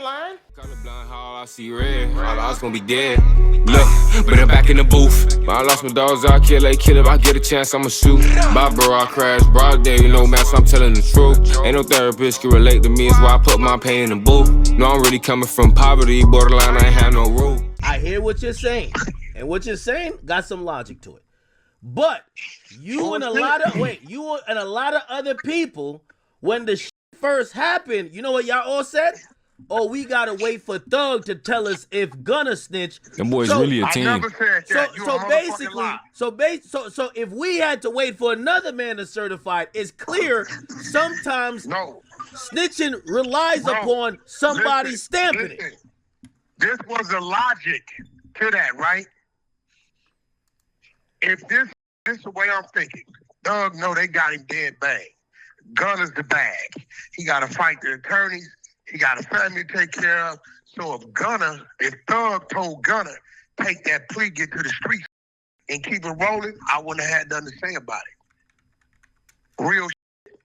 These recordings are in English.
line. Colorblind, how I see red. I was gonna be dead. Look, but I'm back in the booth. I lost my dogs, I kill if I get a chance, I'ma shoot. Bye, bro, I crash. Broad day, you know, man, so I'm telling the truth. Ain't no therapist can relate to me, it's why I put my pain in the booth. No, I'm really coming from poverty, borderline, I ain't have no roof. I hear what you're saying, and what you're saying got some logic to it. But you and a lot of other people, when the shit first happened, you know what y'all all said? Oh, we gotta wait for Thug to tell us if gonna snitch. Them boys really a team. I never said that. So if we had to wait for another man to certify it, it's clear sometimes snitching relies upon somebody stamping it. This was the logic to that, right? If this is the way I'm thinking, Thug know they got him dead bang. Gunner's the bag. He got to fight the attorneys. He got a family to take care of. So if Thug told Gunner, take that plea, get to the streets, and keep it rolling, I wouldn't have had nothing to say about it. Real shit.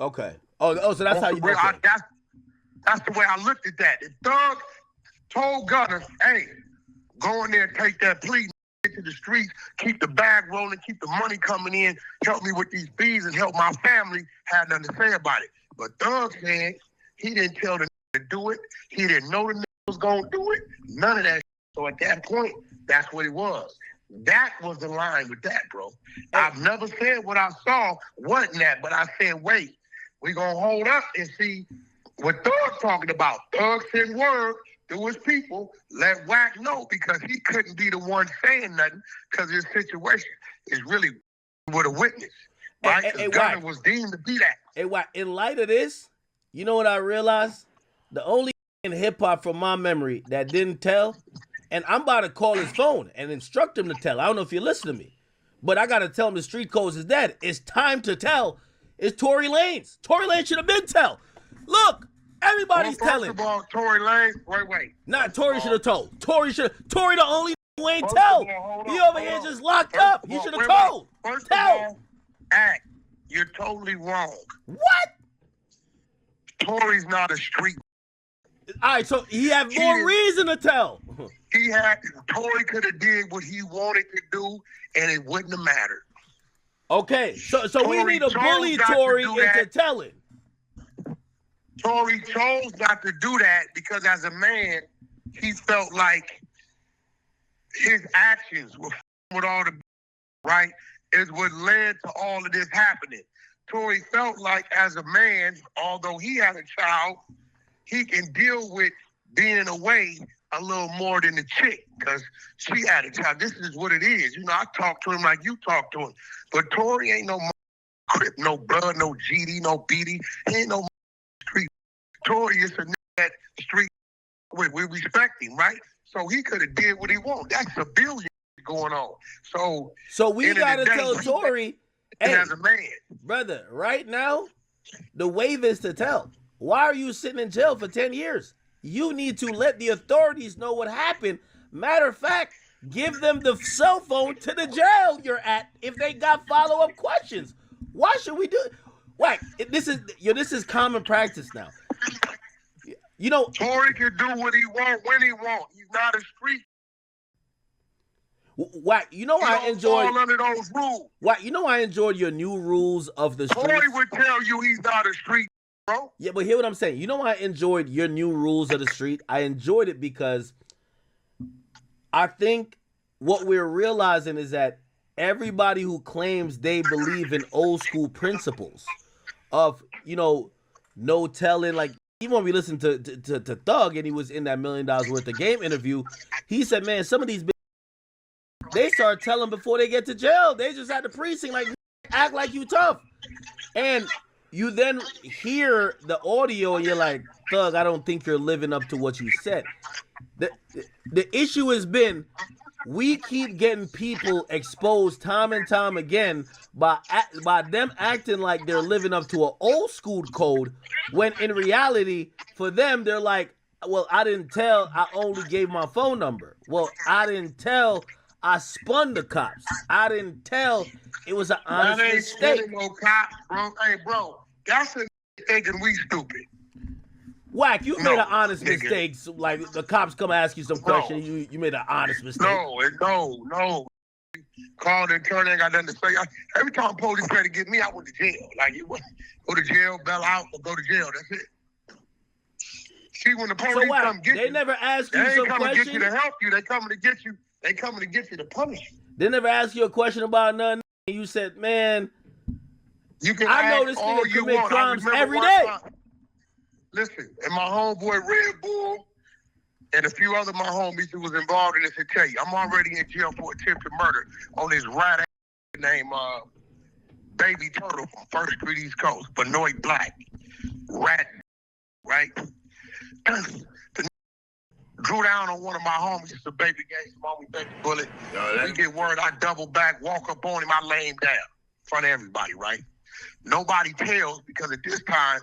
Okay. Oh, so that's how you... That's the way I looked at that. If Thug told Gunner, hey, go in there and take that plea, get to the streets, keep the bag rolling, keep the money coming in, help me with these fees and help my family, had nothing to say about it. But Thug said he didn't tell the to do it. He didn't know the was going to do it. None of that. So at that point, that's what it was. That was the line with that, bro. I've never said what I saw wasn't that, but I said, wait, we're going to hold up and see what Thug's talking about. Thug sent word to his people, let Wack know, because he couldn't be the one saying nothing because his situation is really with a witness. Right? Because Gunner was deemed to be that. Hey, Wack, in light of this, you know what I realized? The only in hip-hop from my memory that didn't tell, and I'm about to call his phone and instruct him to tell. I don't know if you listen to me, but I got to tell him the street codes is dead. It's time to tell. It's Tory Lanez. Tory Lanez should have been tell. Look, everybody's telling. First of all, Tory Lanez, wait. Not Tory should have told. Tory the only who ain't tell. He over here just locked up. He should have told. First of all, Act, you're totally wrong. What? Tory's not a street. All right, so he had more reason to tell. Tory could have did what he wanted to do, and it wouldn't have mattered. Okay, so we need to bully Tory into telling. Tory chose not to do that because as a man, he felt like his actions were with all the right is what led to all of this happening. Tory felt like as a man, although he had a child, he can deal with being away a little more than the chick because she had a child. This is what it is. You know, I talk to him like you talk to him. But Tory ain't no Crip, no Blood, no GD, no BD. He ain't no street. Tory is a nigga that street. We respect him, right? So he could have did what he wanted. That's a billion going on. So we got to tell Tory, hey, as a man. Brother, right now, the wave is to tell. Why are you sitting in jail for 10 years? You need to let the authorities know what happened. Matter of fact, give them the cell phone to the jail you're at if they got follow-up questions. Why should we do it? Wack, this is common practice now. You know, Tory can do what he want when he want. He's not a street. Wack, you know I enjoyed. Fall under those rules. Wack, you know I enjoyed your new rules of the street. Tory would tell you he's not a street, bro. Yeah, but hear what I'm saying. You know I enjoyed your new rules of the street. I enjoyed it because I think what we're realizing is that everybody who claims they believe in old school principles of, you know, no telling, like even when we listened to Thug and he was in that $1 million worth of game interview, he said, man, some of these they start telling before they get to jail. They just at the precinct like act like you tough. And you then hear the audio and you're like, Thug, I don't think you're living up to what you said. The issue has been we keep getting people exposed time and time again by them acting like they're living up to an old school code when in reality for them they're like, well, I didn't tell, I only gave my phone number. Well, I didn't tell, I spun the cops. I didn't tell, it was an honest mistake. No cops, bro. Hey, bro, that's a thinking we stupid. Wack, you No, made an honest nigga. mistake. So, like the cops come ask you some question, you made an honest mistake. No. Called and turned, ain't got nothing to say. Every time police tried to get me, I went to jail. Like, you go to jail, bail out, or go to jail. That's it. See, when the police So what? come get They you, never ask they you ain't some coming to get you question. to help you. They coming to get you. They coming to get you to punish you. They never ask you a question about nothing. And you said, man, You can I know ask this all nigga you commit want. crimes I remember every one day. time- Listen, and my homeboy Red Bull and a few other my homies who was involved in this to tell you, I'm already in jail for attempted murder on this rat named Baby Turtle from First Street East Coast, Benoit Black. Rat, right? The drew down on one of my homies, it's a baby gang, mommy baby bullet. We get word, I double back, walk up on him, I lay him down in front of everybody, right? Nobody tells because at this time,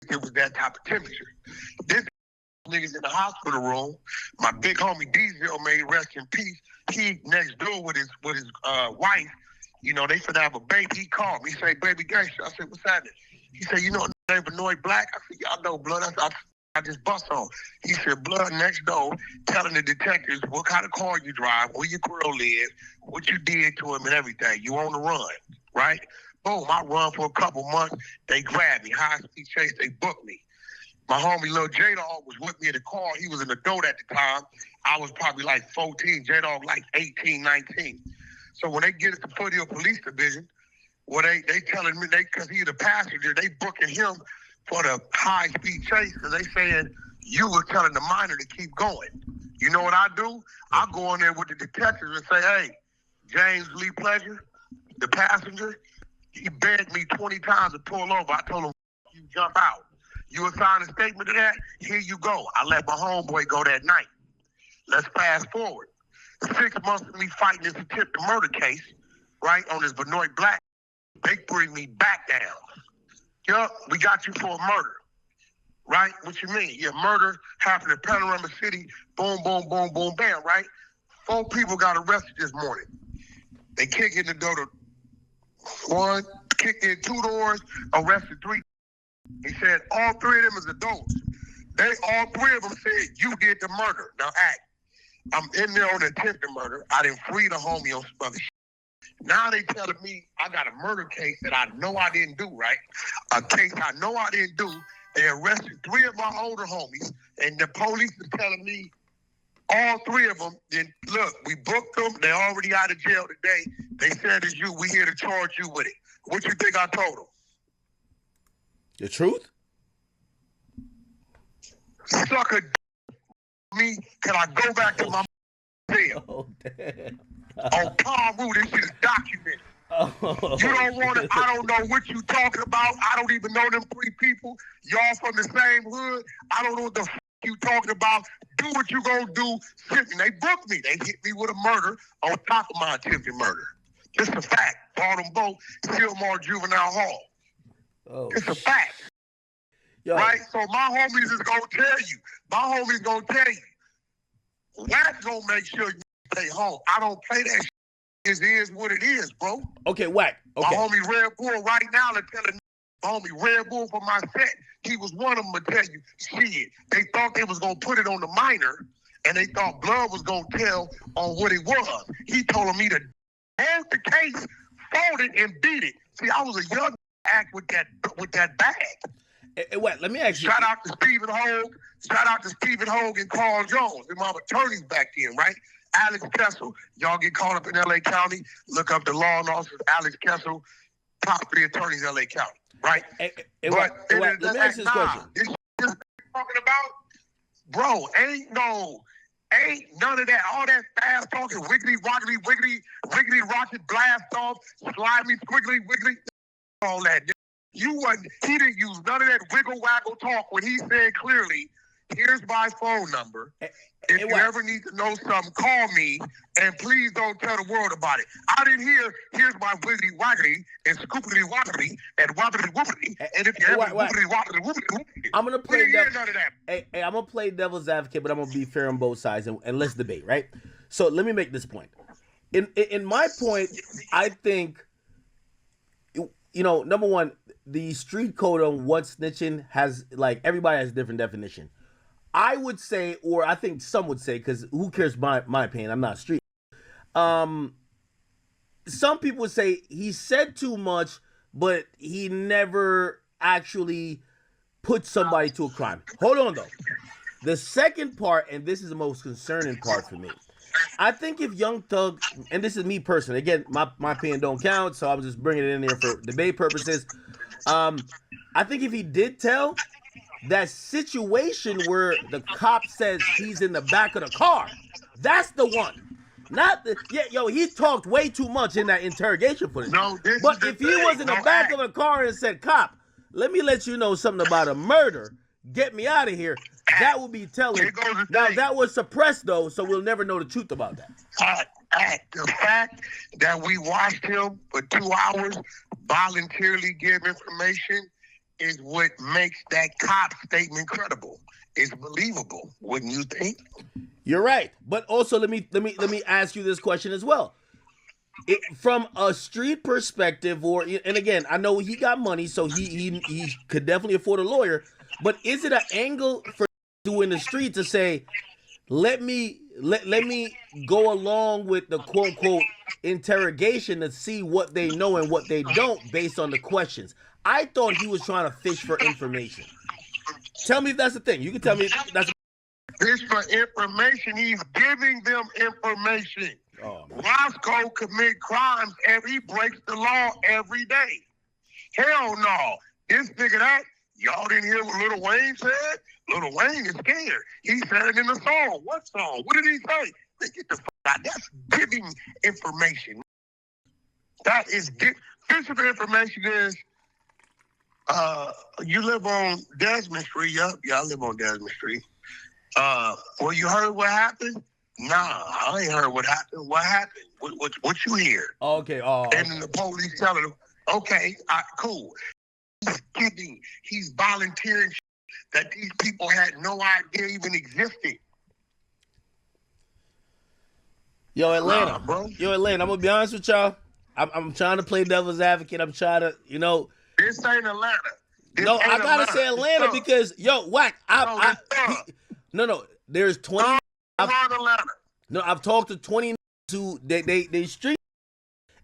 it was that type of temperature. This niggas in the hospital room. My big homie Diesel, may rest in peace. He next door with his wife. You know, they finna have a baby. He called me, say, baby gangster. I said, what's happening? He said, you know the name Benoit Black? I said, y'all know blood. I just bust on. He said, blood next door, telling the detectives what kind of car you drive, where your girl live, what you did to him and everything. You on the run, right? Boom, I run for a couple months. They grabbed me. High-speed chase, they booked me. My homie Lil J-Dog was with me in the car. He was an adult at the time. I was probably like 14. J-Dog like 18, 19. So when they get at the Foothill Police Division, well, they telling me, because he's the passenger, they booking him for the high-speed chase because they saying you were telling the minor to keep going. You know what I do? I go in there with the detectives and say, hey, James Lee Pleasure, the passenger, he begged me 20 times to pull over. I told him, you jump out. You assign a statement to that? Here you go. I let my homeboy go that night. Let's fast forward. 6 months of me fighting this attempted murder case, right, on this Benoit Black, they bring me back down. Yup, we got you for a murder, right? What you mean? Yeah, murder happened in Panorama City. Boom, boom, boom, boom, bam, right? 4 people got arrested this morning. They kick in the door to one, kicked in 2 doors, arrested 3. He said all 3 of them is adults. All 3 of them said you did the murder. Now act. I'm in there on attempted murder. I didn't free the homie on some other shit. Now they telling me I got a murder case that I know I didn't do, right? A case I know I didn't do. They arrested 3 of my older homies, and the police is telling me all 3 of them. Then look, we booked them. They already out of jail today. They said it's you. We here to charge you with it. What you think I told them? The truth? Sucker me, can I go back to my jail? Oh, damn. On Palm Root, this shit is documented. Oh. You don't want to, I don't know what you talking about. I don't even know them 3 people. Y'all from the same hood. I don't know what the you talking about. Do what you gonna do. They booked me. They hit me with a murder on top of my attempted murder. It's a fact. Brought them both, Sylmar Juvenile Hall. Oh, it's a fact. Yo. Right? So my homies is gonna tell you. My homies gonna tell you. Wack gonna make sure you stay home. I don't play that shit. It is what it is, bro. Okay, Wack. Okay. My homie Red Bull right now, they're telling my homie Red Bull for my set. He was one of them to tell you, shit. They thought they was gonna put it on the minor, and they thought blood was gonna tell on what it was. He told me to hold the case, fold it, and beat it. See, I was a young act with that bag. Hey, Wack, let me ask you. Shout out to Stephen Hogue and Carl Jones. They're my attorneys back then, right? Alex Kessel. Y'all get caught up in L.A. County. Look up the law and officers. Alex Kessel, top 3 attorneys, L.A. County, right? Hey, Wack, let me ask you this question. This talking about, bro, ain't none of that. All that fast talking, wiggly, rocket, blast off, slimy, squiggly, wiggly, all that. He didn't use none of that wiggle waggle talk when he said clearly, here's my phone number. If you ever need to know something, call me, and please don't tell the world about it. I didn't hear, here's my wiggly waggly, and scoopity waggly, and wobbly wobbly, and if you ever wobbly wobbly, I'm going to play none of that. Hey, I'm going to play devil's advocate, but I'm going to be fair on both sides, and let's debate, right? So let me make this point. In my point, I think, you know, number one, the street code on what snitching has, like, everybody has a different definition. I would say, or I think some would say, because who cares my opinion? I'm not street. Some people would say he said too much, but he never actually put somebody to a crime. Hold on, though. The second part, and this is the most concerning part for me, I think if Young Thug, and this is me personally, again, my opinion don't count, so I'm just bringing it in there for debate purposes. I think if he did tell, that situation where the cop says he's in the back of the car, that's the one. Not the, yeah, yo, he talked way too much in that interrogation footage. No, but if he was in the back of a car and said, "Cop, let me let you know something about a murder, get me out of here," that would be telling. Now, that was suppressed, though, so we'll never know the truth about that. The fact that we watched him for 2 hours voluntarily give information is what makes that cop statement credible. It's believable, wouldn't you think? You're right, but also let me ask you this question as well. From a street perspective, and again, I know he got money, so he could definitely afford a lawyer. But is it an angle for doing the street to say, let me go along with the quote unquote interrogation to see what they know and what they don't based on the questions? I thought he was trying to fish for information. Tell me if that's the thing. You can tell me if that's fish for information. He's giving them information. Oh, Roscoe commit crimes and he breaks the law every day. Hell no. This nigga that, y'all didn't hear what Lil Wayne said? Lil Wayne is scared. He said it in the song. What song? What did he say? Get the fuck out. That's giving information. That is fishing for information is you live on Desmond Street. Yup, yeah, I live on Desmond Street. Well, you heard what happened? Nah, I ain't heard what happened. What happened? What you hear? Okay. And then the police telling him, okay, cool. He's volunteering that these people had no idea even existed. Yo, Atlanta. Bro. Yo, Atlanta, I'm going to be honest with y'all. I'm trying to play devil's advocate. I'm trying to, This ain't Atlanta. I got to say Atlanta because, yo, Wack. No. There's 20. I've talked to 20 who they street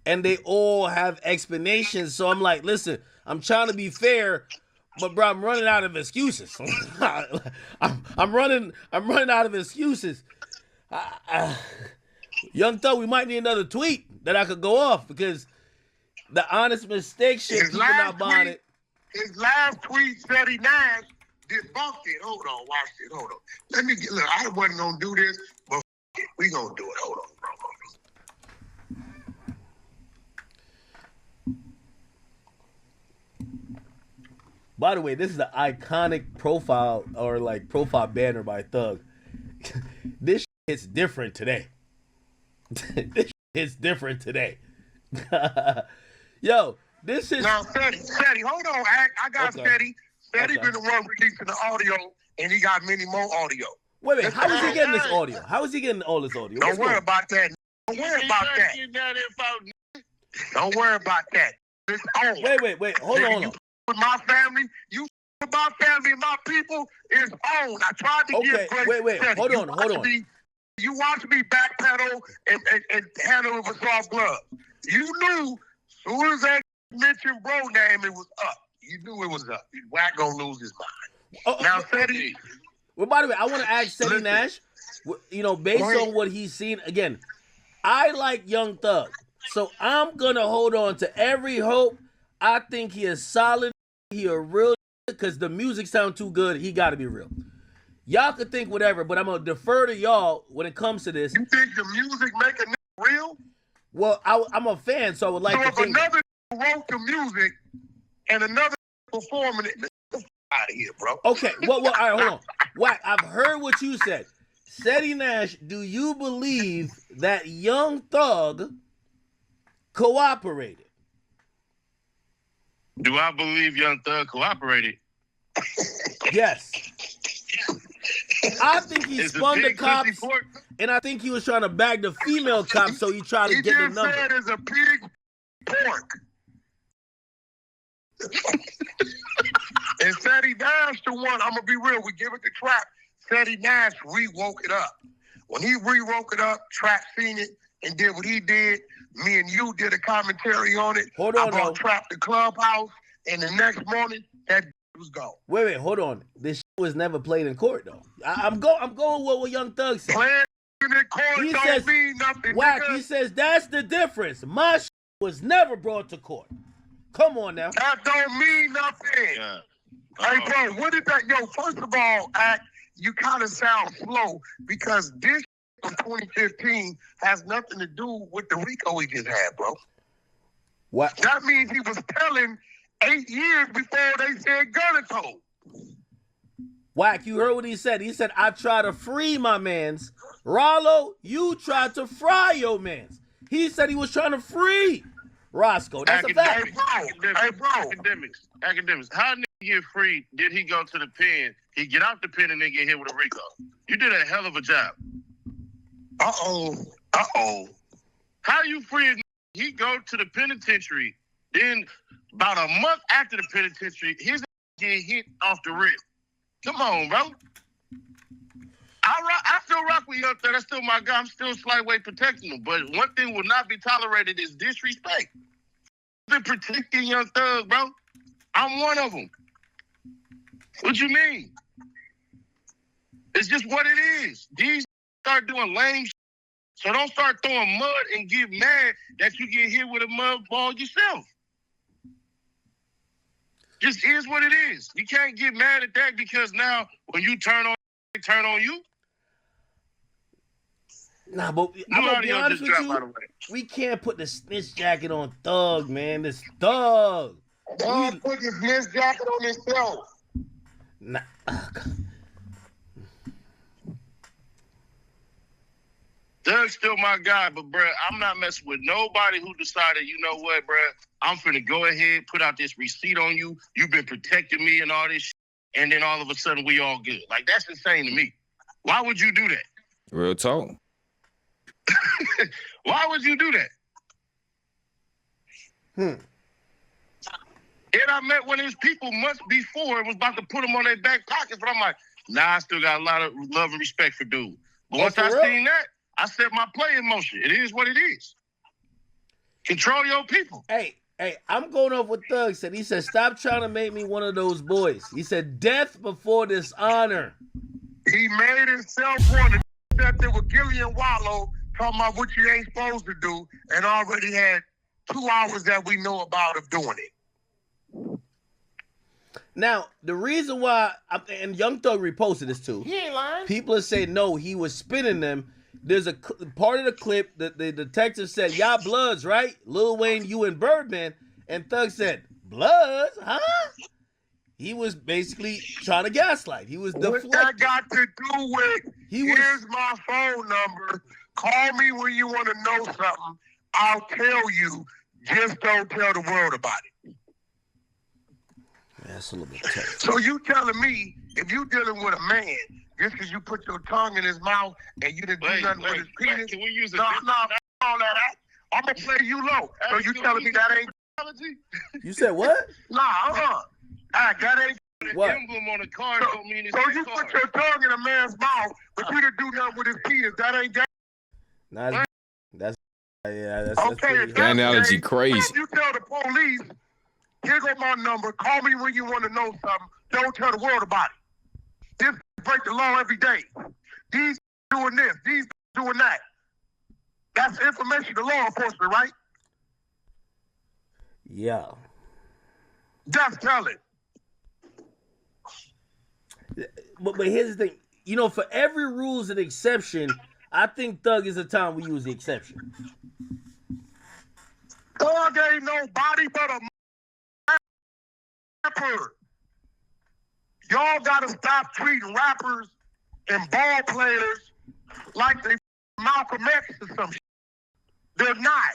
and they all have explanations. So I'm like, listen, I'm trying to be fair, but bro, I'm running out of excuses. I'm running out of excuses. Young Thug, we might need another tweet that I could go off because the honest mistake shit, people not buying it. His last tweet said he Nash debunked it. Hold on, watch it. Hold on. Let me get. Look, I wasn't gonna do this, but we gonna do it. Hold on, bro. By the way, this is the iconic profile or like profile banner by Thug. This shit's different today. This shit's different today. Yo, this is. Now, Steady, hold on. I got Steady. Steady been the one releasing the audio, and he got many more audio. Wait, how is he getting this audio? How is he getting all this audio? Don't worry about that. Don't worry about that. Don't worry about that. It's on. Wait. Hold on. With my family, you with my family and my people is on. I tried to give great. Wait. Hold on. You watch me backpedal and handle it with soft gloves. You knew as soon as I mentioned bro name, it was up. You knew it was up. Wack gonna lose his mind. Now, Steady. Well, by the way, I want to ask Steady Nash, based on what he's seen, again, I like Young Thug. So I'm going to hold on to every hope. I think he is solid. He a real, because the music sounds too good. He got to be real. Y'all could think whatever, but I'm going to defer to y'all when it comes to this. You think the music make a nigga real? Well, I'm a fan, so I would like to think. So if another wrote the music and another performing it, get out of here, bro. Okay, well, all right, hold on. Wack, I've heard what you said. Steady Nash, do you believe that Young Thug cooperated? Do I believe Young Thug cooperated? Yes. I think he spun the cops, and I think he was trying to bag the female cops, so he tried to get the number. He just said it's a pig pork. And Sadie Nash, the one, I'm going to be real, we give it to Trap. Sadie Nash re-woke it up. When he re-woke it up, Trap seen it and did what he did. Me and you did a commentary on it. Hold on, I brought Trap to Clubhouse, and the next morning, that was gone. Wait, hold on. This was never played in court, though. I'm going with what Young Thug said. Playing in court He don't says, mean nothing. Wack, nigga. he says, that's the difference. My was never brought to court. Come on now. That don't mean nothing. Yeah. Hey, bro, what is that? Yo, first of all, Act, you kind of sound slow because this from 2015 has nothing to do with the RICO he just had, bro. What? That means he was telling 8 years before they said gun told. Wack, you heard what he said. He said, I try to free my mans. Rollo, you tried to fry your mans. He said he was trying to free Roscoe. That's a fact. Academics. How nigga get free? Did he go to the pen? He get out the pen and then get hit with a RICO. You did a hell of a job. Uh-oh. How you free a nigga? He go to the penitentiary. Then about a month after the penitentiary, his get hit off the rip. Come on, bro. I still rock with Young Thug. That's still my guy. I'm still slight way protecting him. But one thing will not be tolerated is disrespect. Been protecting Young Thug, bro. I'm one of them. What you mean? It's just what it is. These start doing lame shit. So don't start throwing mud and get mad that you get hit with a mud ball yourself. Just is what it is. You can't get mad at that because now when you turn on, they turn on you. Nah, but I'm gonna be honest with you. We can't put the snitch jacket on Thug, man. This Thug. Thug put his snitch jacket on himself. Nah. Doug's still my guy, but bruh, I'm not messing with nobody who decided, you know what, bruh, I'm finna go ahead, put out this receipt on you. You've been protecting me and all this shit, and then all of a sudden we all good. Like, that's insane to me. Why would you do that? Real talk. Why would you do that? And I met one of his people months before and was about to put him on their back pockets, but I'm like, nah, I still got a lot of love and respect for dude. But once I seen that, I set my play in motion. It is what it is. Control your people. Hey, I'm going off what Thug said. He said, stop trying to make me one of those boys. He said, death before dishonor. He made himself one to that there with Gillian Wallow talking about what you ain't supposed to do and already had 2 hours that we know about of doing it. Now, the reason why, and Young Thug reposted this too. He ain't lying. People are saying, no, he was spinning them. There's a part of the clip that the detective said, y'all bloods, right? Lil Wayne, you and Birdman. And Thug said, bloods? Huh? He was basically trying to gaslight. He was deflecting. What that got to do with, here's my phone number. Call me when you want to know something. I'll tell you. Just don't tell the world about it. That's a little bit tough. So you telling me, if you dealing with a man, just because you put your tongue in his mouth and you didn't do nothing with his penis, Can we use a no, all that. I'm going to play you low. So you telling me that ain't... You said what? Nah, that ain't... What? Emblem on the card don't mean it's So you put your tongue in a man's mouth, but you didn't do nothing with his penis. That ain't that. Nah, that's okay. That analogy crazy. If you tell the police, here go my number. Call me when you want to know something. Don't tell the world about it. This break the law every day. These doing this. These doing that. That's information to law enforcement, right? Yeah. Just tell it. But here's the thing. You know, for every rule is an exception. I think Thug is the time we use the exception. Thug ain't nobody but a rapper. Y'all gotta stop treating rappers and ball players like they Malcolm X or some shit. They're not.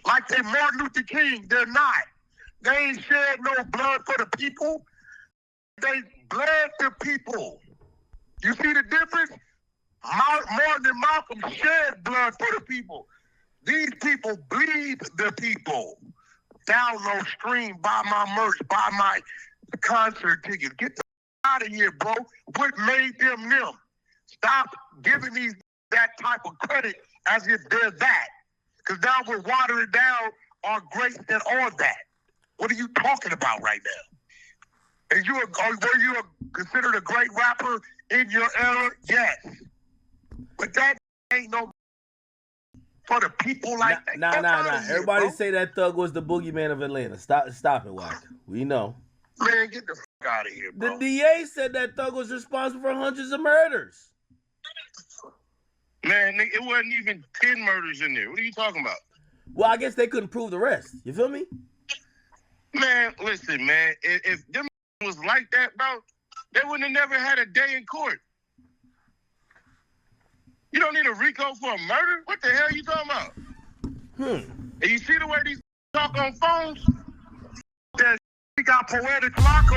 Like they Martin Luther King, they're not. They ain't shed no blood for the people. They bled the people. You see the difference? Martin and Malcolm shed blood for the people. These people bleed the people. Download, stream, buy my merch, buy my the concert tickets. Get the out of here, bro. What made them them? Stop giving these that type of credit as if they're that. Because now we're watering down our greats that are that. What are you talking about right now? Were you considered a great rapper in your era? Yes. But that ain't no for the people like that. Nah. Everybody say that Thug was the boogeyman of Atlanta. Stop it, Wack. We know. Man, get the fuck out of here, bro. The DA said that Thug was responsible for hundreds of murders. Man, it wasn't even 10 murders in there. What are you talking about? Well, I guess they couldn't prove the rest. You feel me? Man, listen, man. If them was like that, bro, they wouldn't have never had a day in court. You don't need a RICO for a murder? What the hell are you talking about? And you see the way these talk on phones? That we got Poetic Flacco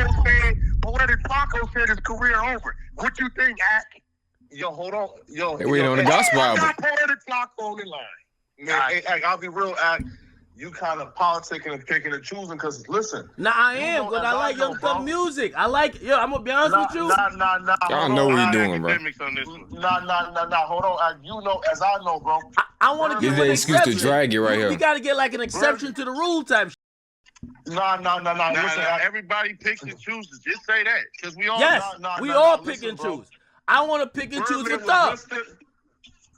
said his career over. What you think, Ak? Yo, hold on. Yo, They waiting on the gospel I album. got Poetic Flacco on the line. Man, hey, I'll be real, Ak. You kind of politicking and picking and choosing because, listen. Nah, I am, know but as I like I know, Young bro. Thug music. I like, I'm going to be honest with you. Nah. Y'all know what he doing, bro. Akademiks on this one. Nah. Hold on, Ak. You know, as I know, bro. I want to This give is an the excuse to exception. drag it right We here. got to get like an exception to the rule type shit. Nah. Listen, Ak. Everybody picks and chooses. Just say that. Because we all Yes, nah, we nah, all nah, pick listen, and bro. choose. I want to pick and choose Birdman for was Thug. listed.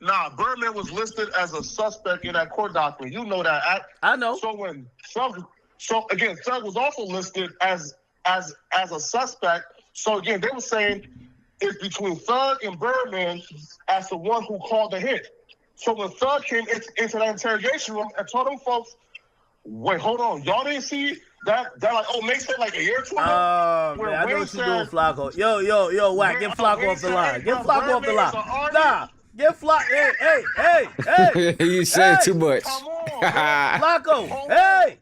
Nah, Birdman was listed as a suspect in that court document. You know that, Ak. I know. So again, Thug was also listed as a suspect. So again, they were saying it's between Thug and Birdman as the one who called the hit. So when Thug came into that interrogation room and told them folks, "Wait, hold on, y'all didn't see that?" They're like, "Oh, Mace said like a year or two ago." Oh, Where man, I know Wayne what you're doing, said- Flacco. Yo, Wack, get Flacco off the line. Get Flacco off the line. Nah, get Flacco. Hey. You said Hey, too much. Come on, Flacco, hey.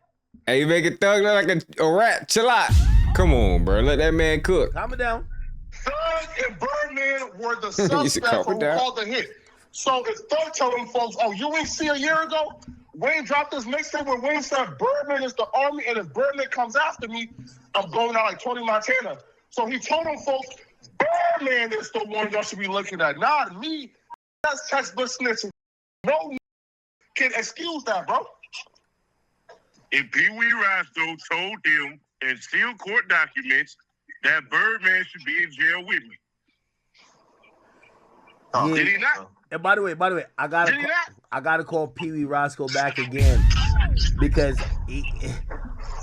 Hey, you make a Thug look like a rat. Chill out. Come on, bro. Let that man cook. Calm it down. Thug and Birdman were the You should suspects calm who it down. called the hit. So if Thug told them folks, "Oh, you ain't see a year ago?" Wayne dropped this mixtape where Wayne said Birdman is the army, and if Birdman comes after me, I'm going out like Tony Montana. So he told them folks, Birdman is the one y'all should be looking at, not me. That's textbook snitching. No can excuse that, bro. If Pee Wee Roscoe told him in sealed court documents that Birdman should be in jail with me. Yeah. Did he not? And by the way, I Did he not? gotta call Pee Wee Roscoe back again because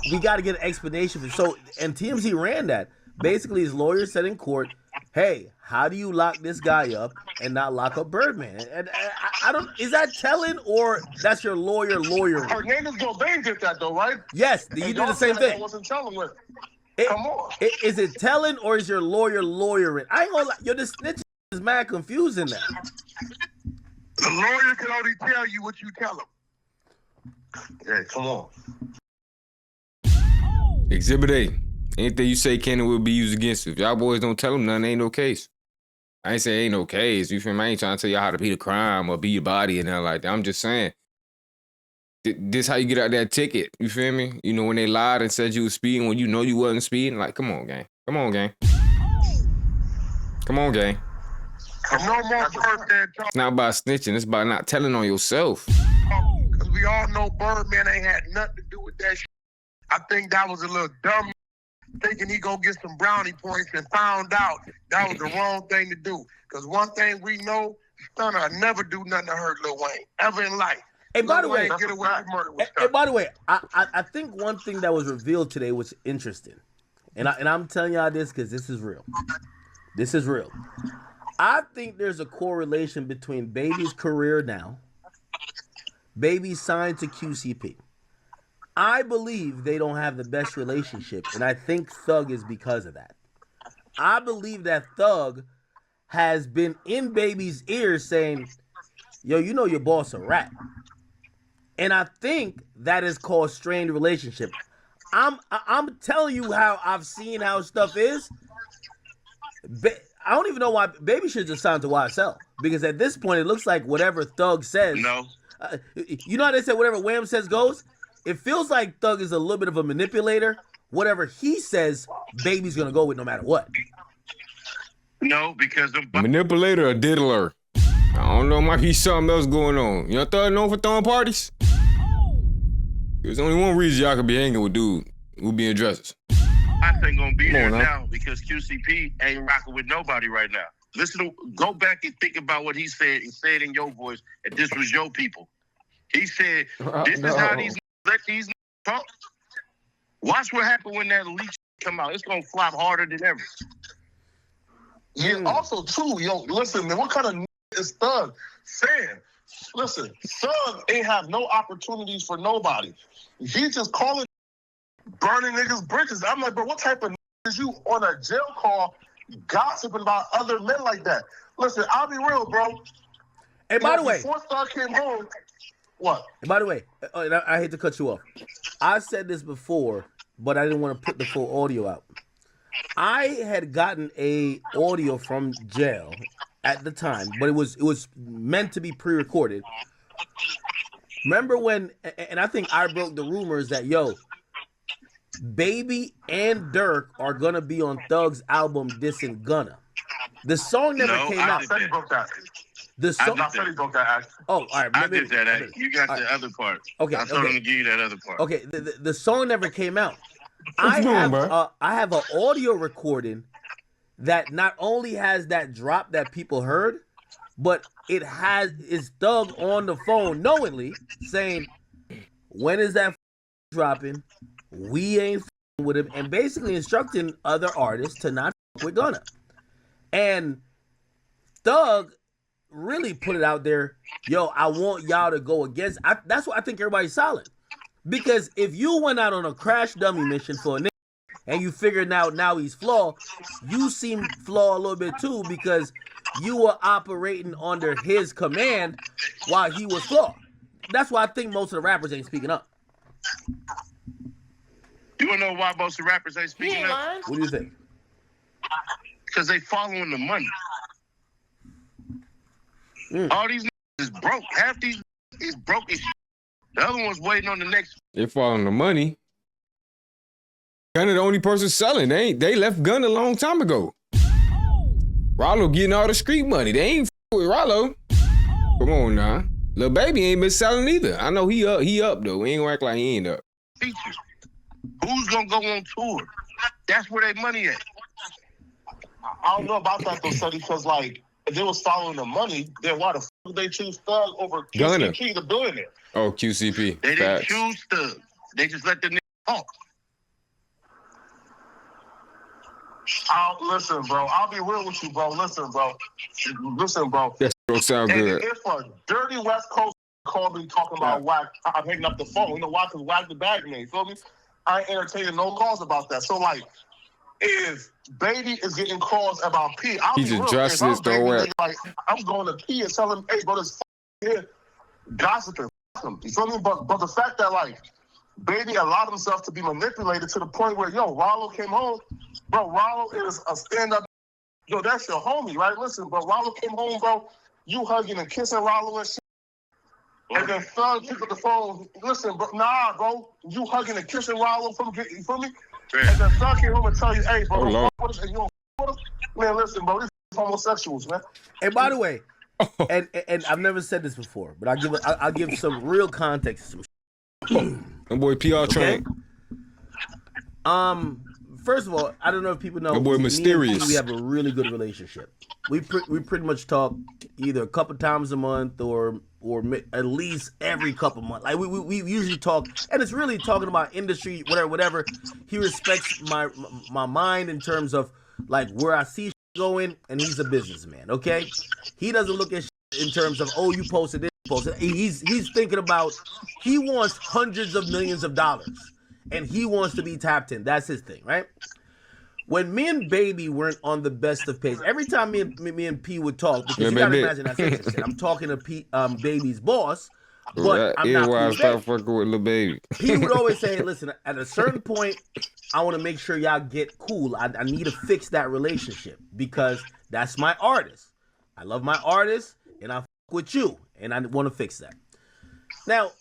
we got to get an explanation. So, and TMZ ran that. Basically, his lawyer said in court, "Hey, how do you lock this guy up and not lock up Birdman?" And I don't. Is that telling or that's your lawyer? Hernandez Gilbane did that though, right? Yes, you And did the y'all same said that thing. wasn't telling with. It- Come on. Is it telling or is your lawyer lawyering? I ain't gonna lie. Yo, this snitch is mad confusing now. The lawyer can only tell you what you tell him. Yeah, come on. Exhibit A. Anything you say can and will be used against you. If y'all boys don't tell them nothing, ain't no case. I ain't say ain't no case. You feel me? I ain't trying to tell y'all how to beat a crime or be your body and nothing like that. I'm just saying. This how you get out that ticket. You feel me? You know, when they lied and said you was speeding when you know you wasn't speeding. Like, come on, gang. Come on, gang. Come on, gang. No more Birdman talk, It's not about snitching. It's about not telling on yourself. because we all know Birdman ain't had nothing to do with that shit. I think that was a little dumb, thinking he gonna get some brownie points and found out that was the wrong thing to do. Because one thing we know, Stunner never do nothing to hurt Lil Wayne, ever in life. Hey, by the Lil way, Wayne get away with murder with Hey, Stunner. by the way, I think one thing that was revealed today was interesting, and I'm telling y'all this because this is real. This is real. I think there's a correlation between Baby's career now, Baby signed to QCP. I believe they don't have the best relationship, and I think Thug is because of that. I believe that Thug has been in Baby's ears saying, "Yo, you know your boss a rat." And I think that is called strained relationship. I'm telling you how I've seen how stuff is. I don't even know why Baby should just sign to YSL, because at this point it looks like whatever Thug says. No. You know how they say whatever Wham says goes. It feels like Thug is a little bit of a manipulator, whatever he says, Baby's gonna go with no matter what. No, because the Manipulator or diddler? I don't know, might be something else going on. You know Thug known for throwing parties? There's only one reason y'all could be hanging with dude who be in dresses. I ain't gonna be there Come on, now because QCP ain't rocking with nobody right now. Go back and think about what he said and say it in your voice, and this was your people. He said, this is how these let these talk. Watch what happened when that leak come out. It's gonna flop harder than ever. Yeah, also too, yo, listen, man, what kind of is Thug saying? Listen, Thug ain't have no opportunities for nobody. He just calling, burning niggas' bridges. I'm like, bro, what type of is you on a jail call gossiping about other men like that? Listen, I'll be real, bro. Hey, by the way, before Thug came home, what? by the way, I hate to cut you off. I said this before, but I didn't want to put the full audio out. I had gotten a audio from jail at the time, but it was meant to be pre-recorded. Remember when, and I think I broke the rumors that, yo, Baby and Dirk are going to be on Thug's album Dissing Gunna. The song never came out. I said he broke that. The song, I said he broke that act. oh, all right. I did that. You got the other part. Okay, I told him to give you that other part. Okay, the song never came out. What you doing, bro? I have an audio recording that not only has that drop that people heard, but is Thug on the phone knowingly saying, when is that dropping? We ain't with him, and basically instructing other artists to not with Gunna. And Thug really put it out there, yo, I want y'all to go against. That's why I think everybody's silent. Because if you went out on a crash dummy mission for a nigga and you figured out now he's flawed, you seem flawed a little bit too because you were operating under his command while he was flawed. That's why I think most of the rappers ain't speaking up. You wanna know why most of the rappers ain't speaking up? What do you think? Because they following the money. All these niggas is broke. Half these is broke as shit. The other one's waiting on the next. They following the money. Gunna the only person selling. They left Gunna a long time ago. Rollo getting all the street money. They ain't with Rollo. Come on now. Lil Baby ain't been selling either. I know he up though. We ain't gonna act like he ain't up. Features. Who's gonna go on tour? That's where they money at. I don't know about that though, Sonny, because like if they was following the money, then why the fuck did they choose Thug over QCP, the billionaire? Oh, QCP. They didn't choose Thug. They just let the nigga talk. Listen, bro. I'll be real with you, bro. Listen, bro. That don't sound And good. if a dirty West Coast called me talking about Wack, I'm hanging up the phone. You know why? Because Wack the bag man. You feel me? I ain't entertaining no calls about that. So like, if Baby is getting calls about P, I'll He's be real. addressing this, don't worry. Like, I'm going to P and tell him, hey, bro, this here gossiping. You feel me? But the fact that like Baby allowed himself to be manipulated to the point where, yo, Rollo came home. Bro, Rollo is a stand-up. Yo, that's your homie, right? Listen, bro, Rollo came home, bro. You hugging and kissing Rollo and shit. And then Thug picked up the phone. Listen, bro, nah, bro. You hugging and kissing Rollo from, you feel me? Yeah. And then Thug came home and tell you, hey, bro, Oh, Lord. what is, and you don't with us? Man, listen, bro, these homosexuals, man. And by the way, and I've never said this before, but I'll give some real context to some That boy PR train. First of all, I don't know if people know. That boy me and mysterious. P, we have a really good relationship. We pretty much talk either a couple times a month or at least every couple months. Like we usually talk, and it's really talking about industry, whatever. He respects my mind in terms of like where I see going, and he's a businessman. Okay, he doesn't look at in terms of, oh, you posted this, posted. He's thinking about, he wants hundreds of millions of dollars, and he wants to be tapped in. That's his thing, right? When me and Baby weren't on the best of pace, every time me and P would talk, because you gotta imagine that's interesting. I'm talking to P, Baby's boss, but I'm not. Why I start fucking with Lil Baby. He would always say, hey, listen, at a certain point, I want to make sure y'all get cool. I need to fix that relationship because that's my artist. I love my artist, and I fuck with you, and I want to fix that. Now,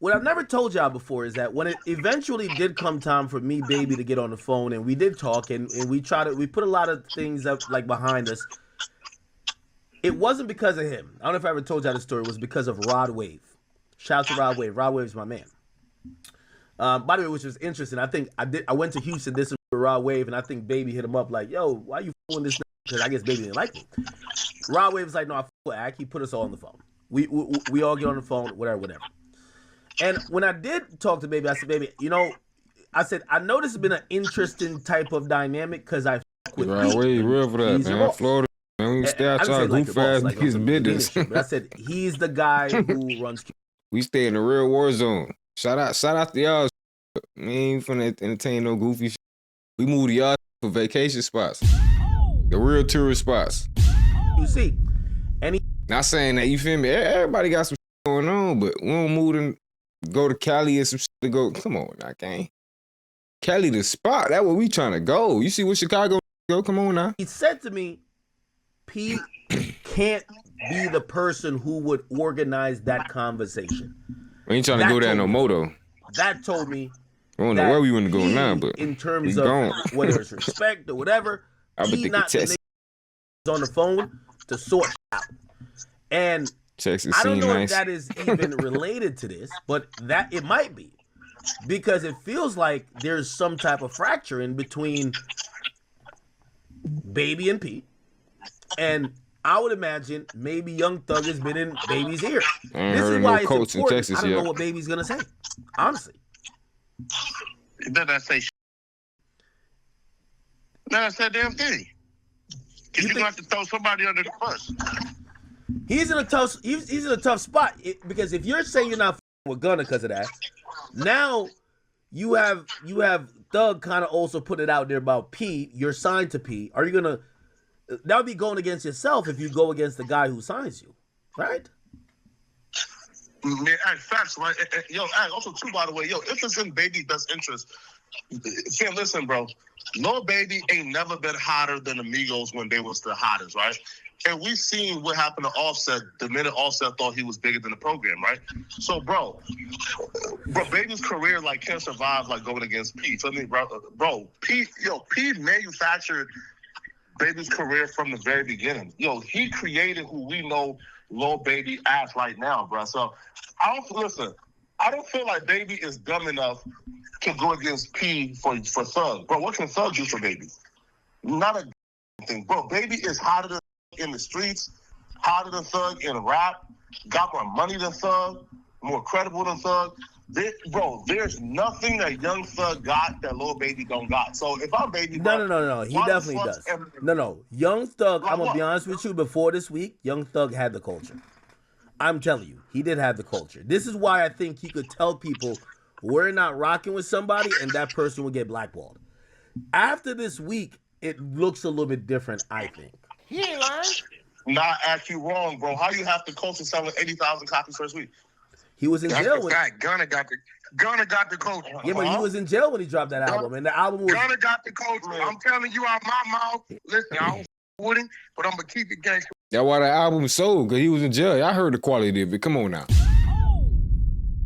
what I've never told y'all before is that when it eventually did come time for me, Baby, to get on the phone, and we did talk, and we put a lot of things up like behind us. It wasn't because of him. I don't know if I ever told y'all the story. It was because of Rod Wave. Shout out to Rod Wave. Rod Wave's my man. By the way, which was interesting. I think I went to Houston this with Rod Wave, and I think Baby hit him up like, "Yo, why you doing this?" Because I guess Baby didn't like me. Rod Wave was like, "No, I with Ack." He put us all on the phone. We all get on the phone, whatever. And when I did talk to Baby, I said, "Baby, you know," I said, "I know this has been an interesting type of dynamic because I fuck with Rod Wave real for that, man. Florida. Man, we stay out y'all goof ass niggas business. But I said he's the guy who runs. We stay in the real war zone. Shout out to y'all. We ain't finna entertain no goofy shit. We move to y'all for vacation spots, the real tourist spots. You see, not saying that, you feel me? Everybody got some shit going on, but we don't move and go to Cali and some shit to go. Come on, I can't. Cali the spot. That's where we trying to go. You see what Chicago go? Come on now. He said to me, P can't be the person who would organize that conversation. We ain't trying to go there no more though. That told me. I don't know where we want to go now, but in terms of whether it's respect or whatever, he not the nigga on the phone to sort out. And I don't know if that is even related to this, but that it might be. Because it feels like there's some type of fracture in between Baby and P. And I would imagine maybe Young Thug has been in Baby's ear. This is why it's important. Texas, I don't know what Baby's going to say. Honestly. Then I say then I said damn thing. Because you're going to have to throw somebody under the bus. He's in a tough spot. Because if you're saying you're not with Gunna because of that, now you have Thug kind of also put it out there about P. You're signed to P. Are you going to... That would be going against yourself if you go against the guy who signs you, right? Man, facts, right? Yo, also too, by the way, if it's in Baby's best interest, Sam, listen, bro. Lil Baby ain't never been hotter than Amigos when they was the hottest, right? And we seen what happened to Offset the minute Offset thought he was bigger than the program, right? So, bro, Baby's career like can't survive like going against P. So, I mean, bro, P manufactured Baby's career from the very beginning. He created who we know Lil Baby as right now, bro. So I don't feel like Baby is dumb enough to go against P for Thug. Bro, what can Thug do for Baby? Not a thing. Bro, Baby is hotter than in the streets, hotter than Thug in rap, got more money than Thug, more credible than Thug. There's nothing that Young Thug got that Lil Baby don't got. So if I'm Baby, no, he definitely does. No, Young Thug. I'm gonna be honest with you. Before this week, Young Thug had the culture. I'm telling you, he did have the culture. This is why I think he could tell people we're not rocking with somebody, and that person will get blackballed. After this week, it looks a little bit different. I think. He ain't lying. Nah, act you wrong, bro. How you have the culture selling 80,000 copies first week? He was in jail when Gunna got the coach. Yeah, but he was in jail when he dropped that album, and the album was. Gunna got the coach. I'm telling you out my mouth. Listen, I don't with him, but I'm gonna keep it gangster. That's why the album sold, because he was in jail. I heard the quality of it. Come on now.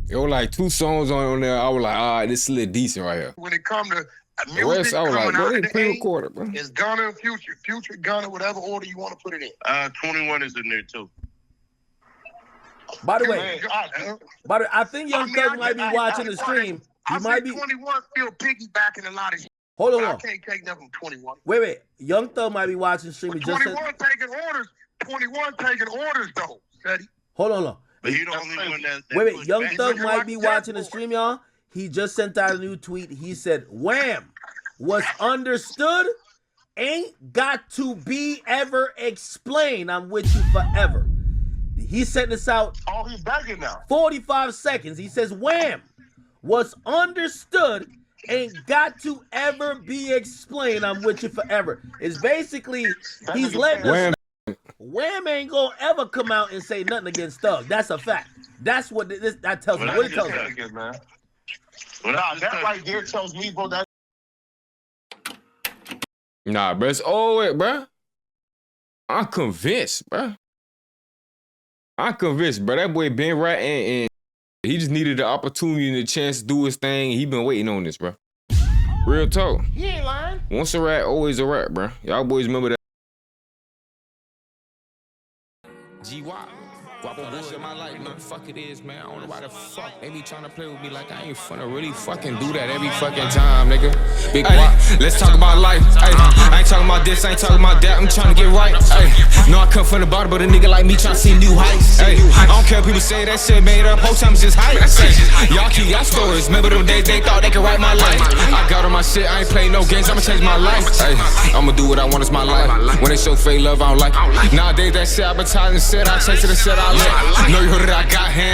There were like 2 songs on there. I was like, all right, this is a little decent right here. When it come to music, the rest, I was like, bro, they pre-recorded, bro. It's Gunna and Future Gunna, whatever order you want to put it in. 21 is in there too. By the way, I think Young Thug might be watching the stream. He might be 21 still piggybacking a lot of shit. Hold on. I can't take nothing from 21. Wait. Young Thug might be watching the stream. 21 taking orders. 21 taking orders though. Steady. Hold on. But he the only one that wait. Young Thug might be watching the stream, y'all. He just sent out a new tweet. He said, "Wham, what's understood ain't got to be ever explained. I'm with you forever." He sent this out. Oh, he's begging now. 45 seconds. He says, "Wham, what's understood ain't got to ever be explained. I'm with you forever." It's basically he's letting us know Wham ain't gonna ever come out and say nothing against Thug. That's a fact. That's what that tells me. What it tells me. Nah, that right there tells me, bro, that. Nah, bro, it's over, bro. I'm convinced, bro. That boy been right and He just needed the opportunity and the chance to do his thing. He been waiting on this, bro. Real talk. He ain't lying. Once a rat, always a rat, bro. Y'all boys remember that. G-Wack. Guappo, that shit my life, man. Fuck it is, man. I don't know why the fuck they be trying to play with me like I ain't finna really fucking do that every fucking time, nigga. Big Wack, let's talk about life. Ay, I ain't talking about this, I ain't talking about that. I'm trying to get right. Ay, no, I come from the bottom, but a nigga like me trying to see new heights. Ay, I don't care if people say that shit made up. Whole time it's just hype. Y'all keep y'all stories. Remember them days they thought they could write my life. I got on my shit, I ain't playing no games. I'ma change my life. Ay, I'ma do what I want, it's my life. When they show fake love, I don't like it. Nowadays that shit advertising shit, I chase it and shit I like. Know you heard it, I got hands.